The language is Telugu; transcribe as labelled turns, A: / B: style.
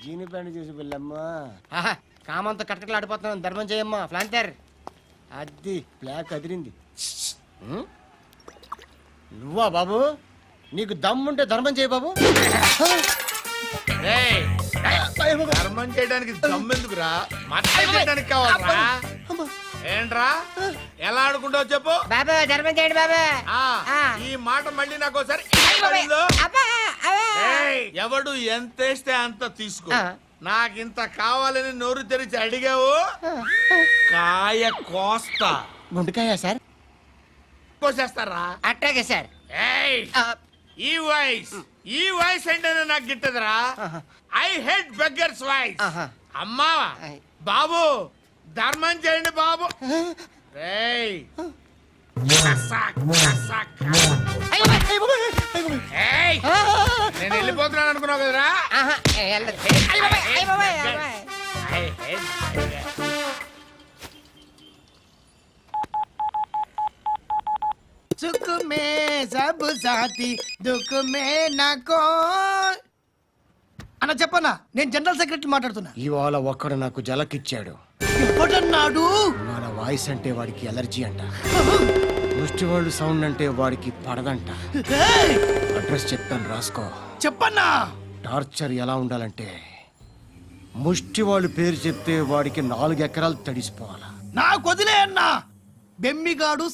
A: జీని ప్యాంట్ చూసి పిల్లమ్మా.
B: కామంతో కట్టకలు ఆడిపోతున్నాను. ధర్మం చేయమ్మా ఫ్లాంటర్.
A: అది బ్లాక్ అదిరింది. నువ్వా బాబు? నీకు దమ్ముంటే ధర్మం చేయి బాబు.
C: ధర్మం చేయడానికి దమ్మెందుకురా? మట్టం చేయడానికి కావాలరా? ఏంట్రా ఎలా ఆడుకుంటావు చెప్పు
B: బాబా. ధర్మం చేయండి బాబా.
C: ఈ మాట మళ్ళీ నాకు ఒకసారి ఎవడు ఎంత వేస్తే అంత తీసుకో. నాకింత కావాలని నోరు తెరిచి అడిగావు, కాయ కోస్తా.
A: గుండెకాయ సార్?
C: కోసేస్తారా?
B: అట్టాగే సార్.
C: ఈ వాయిస్ అంటేనే నాకు గిట్టదురా. I hate beggars voice. అమ్మా బాబు ధర్మం చేయండి బాబు. నేను వెళ్ళిపోతున్నాను అనుకున్నావు కదరా.
A: సుఖ మే సబ్ సాథీ దుఃఖ మే నాకో.
D: అన్న చెప్పన్నా, నేను జనరల్ సెక్రటరీ మాట్లాడుతున్నా.
A: ఇవాళ ఒక్కడు నాకు జలకిచ్చాడు.
D: ఎప్పుడన్నాడు?
A: మన వాయిస్ అంటే వాడికి ఎలర్జీ అంట. ముష్టి వాళ్ళు సౌండ్ అంటే వాడికి పడదంట. అడ్రస్ చెప్తాను రాసుకో.
D: చెప్పన్నా.
A: టార్చర్ ఎలా ఉండాలంటే ముష్టి వాళ్ళు పేరు చెప్తే వాడికి 4 ఎకరాలు తడిసిపోవాలా.
D: నాకు వదిలే అన్నా. బెమ్మిగాడు